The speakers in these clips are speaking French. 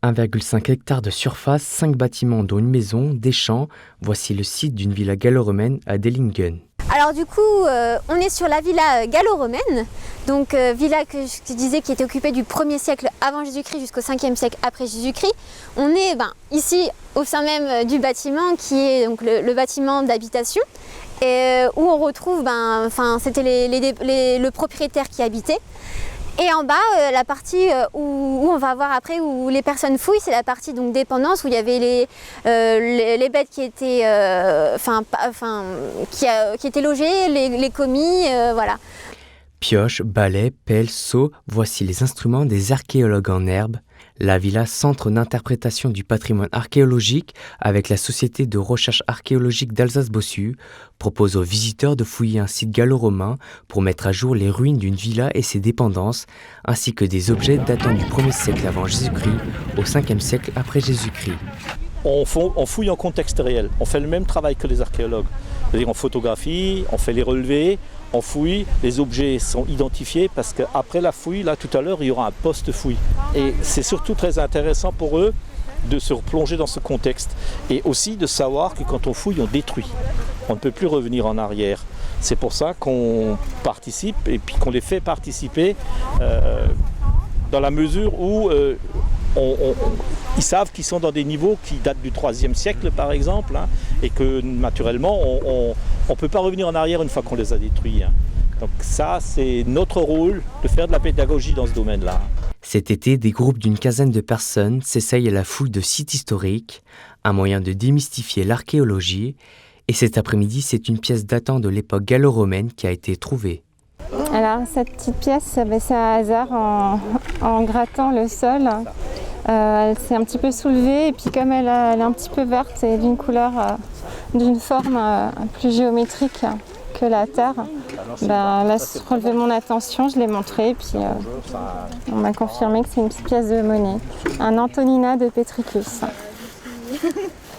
1,5 hectare de surface, 5 bâtiments dont une maison, des champs, voici le site d'une villa gallo-romaine à Dellingen. Alors du coup, on est sur la villa gallo-romaine, donc villa que je disais qui était occupée du 1er siècle avant Jésus-Christ jusqu'au 5e siècle après Jésus-Christ. On est ici au sein même du bâtiment qui est donc le bâtiment d'habitation et où on retrouve, c'était le propriétaire qui habitait. Et en bas, la partie où on va voir après où les personnes fouillent, c'est la partie donc dépendance où il y avait les bêtes qui étaient, qui étaient logées, les commis, voilà. Pioche, balai, pelle, seau, voici les instruments des archéologues en herbe. La villa, centre d'interprétation du patrimoine archéologique avec la Société de recherche archéologique d'Alsace-Bossu, propose aux visiteurs de fouiller un site gallo-romain pour mettre à jour les ruines d'une villa et ses dépendances, ainsi que des objets datant du 1er siècle avant Jésus-Christ au 5e siècle après Jésus-Christ. On fouille en contexte réel, on fait le même travail que les archéologues. C'est-à-dire on photographie, on fait les relevés, on fouille, les objets sont identifiés parce qu'après la fouille, là tout à l'heure, il y aura un post-fouille. Et c'est surtout très intéressant pour eux de se replonger dans ce contexte et aussi de savoir que quand on fouille, on détruit. On ne peut plus revenir en arrière. C'est pour ça qu'on participe et puis qu'on les fait participer dans la mesure où ils savent qu'ils sont dans des niveaux qui datent du 3e siècle par exemple, et que naturellement on ne peut pas revenir en arrière une fois qu'on les a détruits. Donc ça, c'est notre rôle de faire de la pédagogie dans ce domaine-là. Cet été, des groupes d'une quinzaine de personnes s'essayent à la fouille de sites historiques, un moyen de démystifier l'archéologie. Et cet après-midi, c'est une pièce datant de l'époque gallo-romaine qui a été trouvée. Alors cette petite pièce, c'est un hasard en grattant le sol. Elle s'est un petit peu soulevée et puis comme elle est un petit peu verte et d'une couleur, d'une forme plus géométrique que la terre, elle a relevé mon attention, je l'ai montrée et puis on m'a confirmé que c'est une petite pièce de monnaie, un Antonina de Petricus.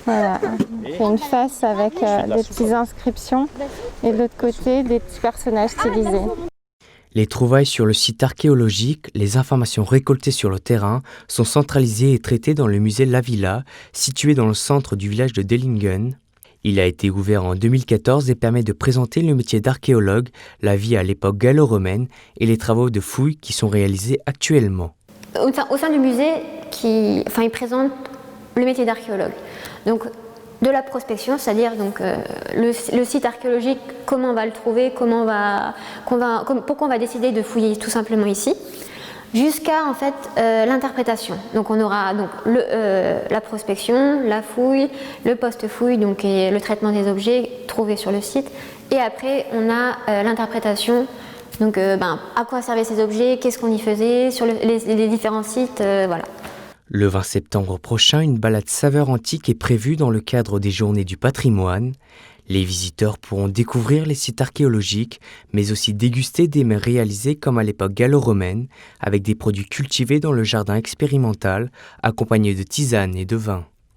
Voilà, il y a une face avec des petites inscriptions et de l'autre côté des petits personnages stylisés. Les trouvailles sur le site archéologique, les informations récoltées sur le terrain sont centralisées et traitées dans le musée La Villa, situé dans le centre du village de Dellingen. Il a été ouvert en 2014 et permet de présenter le métier d'archéologue, la vie à l'époque gallo-romaine et les travaux de fouilles qui sont réalisés actuellement. Au sein du musée, il présente le métier d'archéologue. Donc, de la prospection, c'est-à-dire le site archéologique, comment on va le trouver, pourquoi on va décider de fouiller tout simplement ici, jusqu'à en fait l'interprétation. Donc on aura la prospection, la fouille, le post-fouille, et le traitement des objets trouvés sur le site, et après on a l'interprétation. Donc à quoi servaient ces objets, qu'est-ce qu'on y faisait sur les différents sites, voilà. Le 20 septembre prochain, une balade saveur antique est prévue dans le cadre des Journées du patrimoine. Les visiteurs pourront découvrir les sites archéologiques, mais aussi déguster des mets réalisés comme à l'époque gallo-romaine, avec des produits cultivés dans le jardin expérimental, accompagnés de tisanes et de vin.